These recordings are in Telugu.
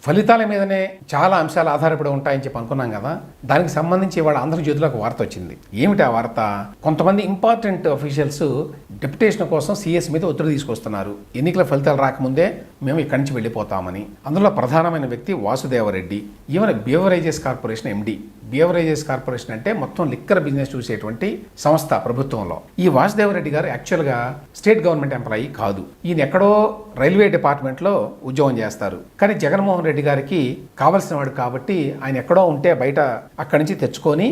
ఫలితాల మీదనే చాలా అంశాలు ఆధారపడి ఉంటాయని చెప్పి అనుకున్నాం కదా. దానికి సంబంధించి ఇవాళ ఆంధ్రజ్యోతిలోకి వార్త వచ్చింది. ఏమిటి ఆ వార్త? కొంతమంది ఇంపార్టెంట్ అఫీషియల్స్ డెప్యుటేషన్ కోసం సీఎస్ మీద ఒత్తిడి తీసుకొస్తున్నారు. ఎన్నికల ఫలితాలు రాకముందే మేము ఇక్కడి నుంచి వెళ్ళిపోతామని. అందులో ప్రధానమైన వ్యక్తి Vasudeva Reddy. Even beverages corporation MD. Beverages corporation అంటే మొత్తం లిక్కర్ బిజినెస్ చూసేటువంటి సంస్థ ప్రభుత్వంలో. ఈ వాసుదేవరెడ్డి గారు యాక్చువల్గా స్టేట్ గవర్నమెంట్ ఎంప్లాయీ కాదు. ఈయన ఎక్కడో రైల్వే డిపార్ట్మెంట్లో ఉద్యోగం చేస్తారు. కానీ జగన్మోహన్ రెడ్డి గారికి కావాల్సిన వాడు కాబట్టి ఆయన ఎక్కడో ఉంటే బయట అక్కడి నుంచి తెచ్చుకొని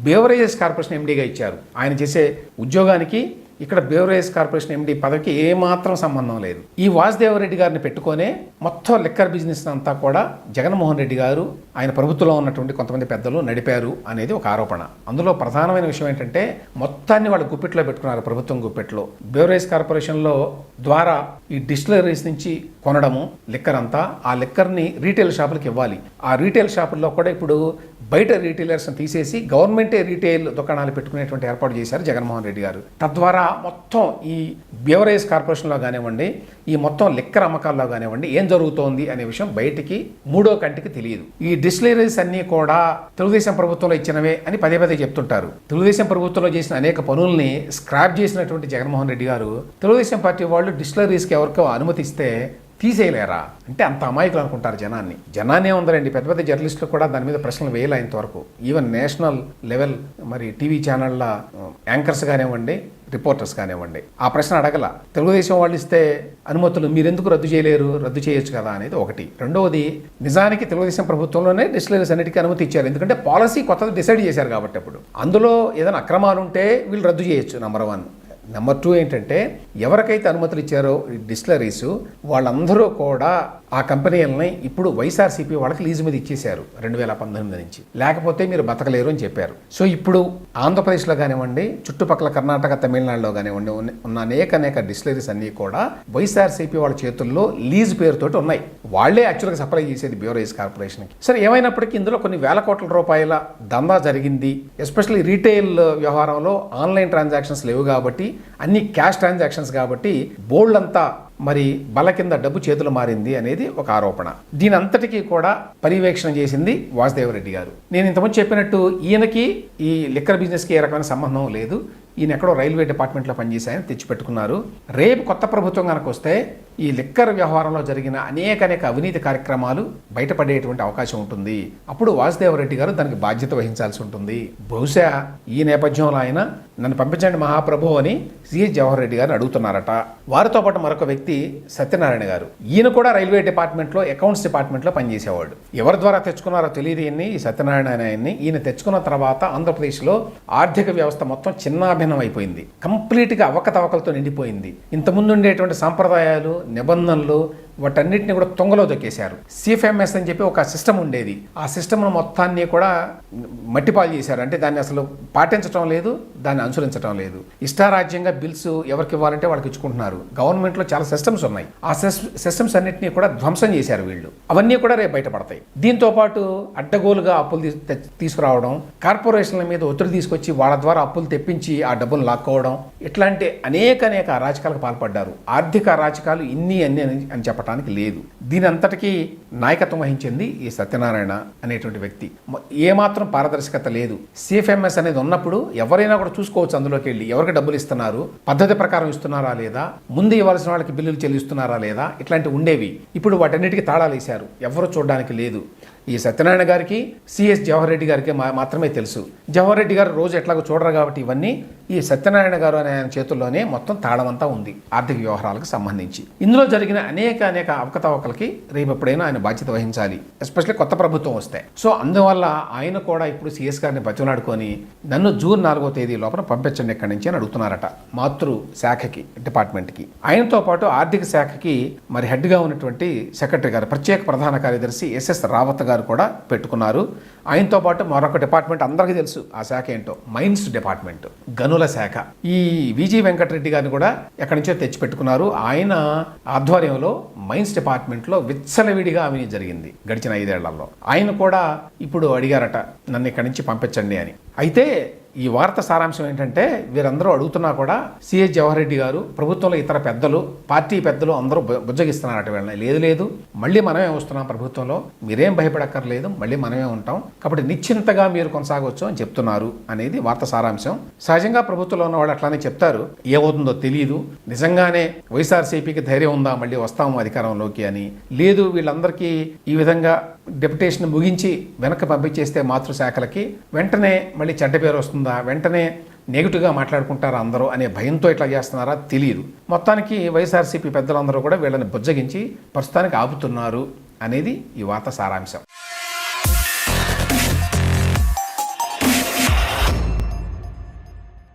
బేవరేజెస్ కార్పొరేషన్ ఎండీగా ఇచ్చారు. ఆయన చేసే ఉద్యోగానికి ఇక్కడ బేవరేజ్ కార్పొరేషన్ ఎండీ పదవికి ఏమాత్రం సంబంధం లేదు. ఈ వాసుదేవరెడ్డి గారిని పెట్టుకొనే మొత్తం లిక్కర్ బిజినెస్ అంతా కూడా జగన్మోహన్ రెడ్డి గారు ఆయన ప్రభుత్వంలో ఉన్నటువంటి కొంతమంది పెద్దలు నడిపారు అనేది ఒక ఆరోపణ. అందులో ప్రధానమైన విషయం ఏంటంటే మొత్తాన్ని వాళ్ళు గుప్పెట్లో పెట్టుకున్నారు. ప్రభుత్వం గుప్పెట్లో బేవరేజ్ కార్పొరేషన్లో ద్వారా ఈ డిస్టిలరీస్ నుంచి కొనడము లిక్కర్ అంతా, ఆ లిక్కర్ని రీటైల్ షాపులకు ఇవ్వాలి. ఆ రీటైల్ షాపుల్లో కూడా ఇప్పుడు బయట రీటైలర్స్ని తీసేసి గవర్నమెంటే రీటైల్ దుకాణాలు పెట్టుకునేటువంటి ఏర్పాటు చేశారు జగన్మోహన్ రెడ్డి గారు. తద్వారా మొత్తం ఈ బేవరేజ్ కార్పొరేషన్లో కానివ్వండి, ఈ మొత్తం లిక్కర్ అమ్మకాల్లో కానివ్వండి ఏం జరుగుతోంది అనే విషయం బయటికి మూడో కంటికి తెలియదు. ఈ డిస్టిలరీస్ అన్నీ కూడా తెలుగుదేశం ప్రభుత్వంలో ఇచ్చినవే అని పదే పదే చెప్తుంటారు. తెలుగుదేశం ప్రభుత్వంలో చేసిన అనేక పనుల్ని స్క్రాప్ చేసినటువంటి జగన్మోహన్ రెడ్డి గారు తెలుగుదేశం పార్టీ వాళ్ళు డిస్టిలరీస్కి ఎవరికో అనుమతిస్తే తీసేయలేరా అంటే అంత అమాయకులు అనుకుంటారు జనాన్ని ఉందండి. పెద్ద పెద్ద జర్నలిస్టులు కూడా దాని మీద ప్రశ్నలు వేయలే ఇంతవరకు. ఈవెన్ నేషనల్ లెవెల్ మరి టీవీ ఛానళ్ళ యాంకర్స్ కానివ్వండి, రిపోర్టర్స్ కానివ్వండి ఆ ప్రశ్న అడగల. తెలుగుదేశం వాళ్ళు ఇస్తే అనుమతులు మీరెందుకు రద్దు చేయలేరు, రద్దు చేయొచ్చు కదా అనేది ఒకటి. రెండవది, నిజానికి తెలుగుదేశం ప్రభుత్వంలోనే డిస్టిలరీస్ అన్నిటికీ అనుమతి ఇచ్చారు. ఎందుకంటే పాలసీ కొత్తది డిసైడ్ చేశారు కాబట్టి. అప్పుడు అందులో ఏదైనా అక్రమాలు ఉంటే వీళ్ళు రద్దు చేయొచ్చు. నెంబర్ 1. నెంబర్ 2 ఏంటంటే ఎవరికైతే అనుమతులు ఇచ్చారో ఈ డిస్టిలరీస్ వాళ్ళందరూ కూడా ఆ కంపెనీలని ఇప్పుడు వైఎస్ఆర్సీపీ వాళ్ళకి లీజు మీద ఇచ్చేశారు 2019 నుంచి. లేకపోతే మీరు బతకలేరు అని చెప్పారు. సో ఇప్పుడు ఆంధ్రప్రదేశ్లో కానివ్వండి, చుట్టుపక్కల కర్ణాటక, తమిళనాడులో కానివ్వండి ఉన్న అనేక డిస్టిలరీస్ అన్నీ కూడా వైఎస్ఆర్సీపీ వాళ్ళ చేతుల్లో లీజు పేరుతోటి ఉన్నాయి. వాళ్లే యాక్చువల్గా సప్లై చేసేది బేవరేజ్ కార్పొరేషన్కి. సరే, ఏమైనప్పటికీ ఇందులో కొన్ని వేల కోట్ల రూపాయల దందా జరిగింది. ఎస్పెషల్లీ రీటైల్ వ్యవహారంలో ఆన్లైన్ ట్రాన్సాక్షన్స్ లేవు కాబట్టి, అన్ని క్యాష్ ట్రాన్సాక్షన్స్ కాబట్టి బోల్డ్ అంతా మరి బల కింద డబ్బు చేతులు మారింది అనేది ఒక ఆరోపణ. దీని అంతటికీ కూడా పర్యవేక్షణ చేసింది వాసుదేవరెడ్డి గారు. నేను ఇంతకుముందు చెప్పినట్టు ఈయనకి ఈ లిక్కర్ బిజినెస్కి ఏ రకమైన సంబంధం లేదు. ఈయన ఎక్కడో రైల్వే డిపార్ట్మెంట్లో పనిచేశాయని తెచ్చిపెట్టుకున్నారు. రేపు కొత్త ప్రభుత్వం కనుక వస్తే ఈ లిక్కర్ వ్యవహారంలో జరిగిన అనేక అవినీతి కార్యక్రమాలు బయటపడేటువంటి అవకాశం ఉంటుంది. అప్పుడు వాసుదేవరెడ్డి గారు దానికి బాధ్యత వహించాల్సి ఉంటుంది. బహుశా ఈ నేపథ్యంలో ఆయన నన్ను పంపించండి మహాప్రభు అని సిఎస్ జవహర్ రెడ్డి గారిని అడుగుతున్నారట. వారితో పాటు మరొక వ్యక్తి సత్యనారాయణ గారు. ఈయన కూడా రైల్వే డిపార్ట్మెంట్లో అకౌంట్స్ డిపార్ట్మెంట్లో పనిచేసేవాడు. ఎవరి ద్వారా తెచ్చుకున్నారో తెలియదు ఈ సత్యనారాయణ ఆయన్ని. ఈయన తెచ్చుకున్న తర్వాత ఆంధ్రప్రదేశ్లో ఆర్థిక వ్యవస్థ మొత్తం చిన్నాభిన్నం అయిపోయింది. కంప్లీట్గా అవకతవకలతో నిండిపోయింది. ఇంతకుముందు ఉండేటువంటి సాంప్రదాయాలు, నిబంధనలు వాటన్నిటిని కూడా తొంగలో దొక్కేశారు. సిఎఫ్ఎంఎస్ అని చెప్పి ఒక సిస్టమ్ ఉండేది. ఆ సిస్టమ్ మొత్తాన్ని కూడా మట్టిపాలు చేశారు. అంటే దాన్ని అసలు పాటించడం లేదు, దాన్ని అనుసరించడం లేదు. ఇష్టారాజ్యంగా బిల్స్ ఎవరికి ఇవ్వాలంటే వాళ్ళకి ఇచ్చుకుంటున్నారు. గవర్నమెంట్లో చాలా సిస్టమ్స్ ఉన్నాయి. ఆ సిస్టమ్స్ అన్నింటినీ కూడా ధ్వంసం చేశారు వీళ్ళు. అవన్నీ కూడా రేపు బయటపడతాయి. దీంతో పాటు అడ్డగోలుగా అప్పులు తీసుకురావడం, కార్పొరేషన్ల మీద ఒత్తిడి తీసుకొచ్చి వాళ్ళ ద్వారా అప్పులు తెప్పించి ఆ డబ్బులు లాక్కోవడం, ఇట్లాంటి అనేక అరాచకాలకు పాల్పడ్డారు. ఆర్థిక అరాచకాలు అన్ని అని చెప్పడానికి లేదు. దీని అంతటికీ నాయకత్వం వహించింది ఈ సత్యనారాయణ అనేటువంటి వ్యక్తి. ఏమాత్రం పారదర్శకత లేదు. సిఎఫ్ఎంఎస్ అనేది ఉన్నప్పుడు ఎవరైనా కూడా చూసుకోవచ్చు. అందులోకి వెళ్ళి ఎవరికి డబ్బులు ఇస్తున్నారు, పద్ధతి ప్రకారం ఇస్తున్నారా లేదా, ముందు ఇవ్వాల్సిన వాళ్ళకి బిల్లులు చెల్లిస్తున్నారా లేదా, ఇట్లాంటివి ఉండేవి. ఇప్పుడు వాటన్నిటికీ తాళాలు వేశారు. ఎవరు చూడడానికి లేదు. ఈ సత్యనారాయణ గారికి, సిఎస్ జవహర్ రెడ్డి గారికి మాత్రమే తెలుసు. జవహర్ రెడ్డి గారు రోజు ఎట్లాగో చూడరు కాబట్టి ఇవన్నీ ఈ సత్యనారాయణ గారు అనే ఆయన చేతుల్లోనే మొత్తం తాళమంతా ఉంది ఆర్థిక వ్యవహారాలకు సంబంధించి. ఇందులో జరిగిన అనేక అవకతవకలకి రేపు ఎప్పుడైనా ఆయన బాధ్యత వహించాలి, ఎస్పెషల్లీ కొత్త ప్రభుత్వం వస్తే. సో అందువల్ల ఆయన కూడా ఇప్పుడు సిఎస్ గారిని బతిలాడుకొని నన్ను జూన్ 4వ తేదీ లోపల పంపించండి ఇక్కడి నుంచి అని అడుగుతున్నారట. మాతృ శాఖకి, డిపార్ట్మెంట్కి. ఆయనతో పాటు ఆర్థిక శాఖకి మరి హెడ్గా ఉన్నటువంటి సెక్రటరీ గారు, ప్రత్యేక ప్రధాన కార్యదర్శి ఎస్ఎస్ రావత్ గారు కూడా పెట్టుకున్నారు. ఆయనతో పాటు మరొక డిపార్ట్మెంట్ అందరికీ తెలుసు ఆ శాఖ ఏంటో, మైన్స్ డిపార్ట్మెంట్, గనుల శాఖ. ఈ విజి వెంకటరెడ్డి గారిని కూడా ఎక్కడి నుంచో తెచ్చిపెట్టుకున్నారు. ఆయన ఆధ్వర్యంలో మైన్స్ డిపార్ట్మెంట్లో విచ్చలవిడిగా అవినీతి జరిగింది గడిచిన 5 ఏళ్లలో. ఆయన కూడా ఇప్పుడు అడిగారట నన్ను ఇక్కడి నుంచి పంపించండి అని. అయితే ఈ వార్త సారాంశం ఏంటంటే వీరందరూ అడుగుతున్నా కూడా సిఎస్ జవహర్ రెడ్డి గారు, ప్రభుత్వంలో ఇతర పెద్దలు, పార్టీ పెద్దలు అందరూ బుజ్జగిస్తున్నారట వీళ్ళని. లేదు మళ్ళీ మనమే వస్తున్నాం ప్రభుత్వంలో, మీరేం భయపడక్కర్లేదు, మళ్ళీ మనమే ఉంటాం, కాబట్టి నిశ్చింతగా మీరు కొనసాగవచ్చు అని చెప్తున్నారు అనేది వార్త సారాంశం. సహజంగా ప్రభుత్వంలో ఉన్న వాళ్ళు అట్లానే చెప్తారు, ఏమవుతుందో తెలియదు, నిజంగానే వైఎస్ఆర్సీపీకి ధైర్యం ఉందా మళ్ళీ వస్తాము అధికారంలోకి అని. లేదు వీళ్ళందరికీ ఈ విధంగా డెప్యుటేషన్ ముగించి వెనక్కి పంపించేస్తే మాతృశాఖలకి వెంటనే మళ్ళీ చెడ్డ పేరు వస్తుందా, వెంటనే నెగిటివ్గా మాట్లాడుకుంటారా అందరూ అనే భయంతో ఇట్లా చేస్తున్నారా తెలియదు. మొత్తానికి వైఎస్ఆర్సీపీ పెద్దలందరూ కూడా వీళ్ళని బుజ్జగించి ప్రస్తుతానికి ఆపుతున్నారు అనేది ఈ వార్త సారాంశం.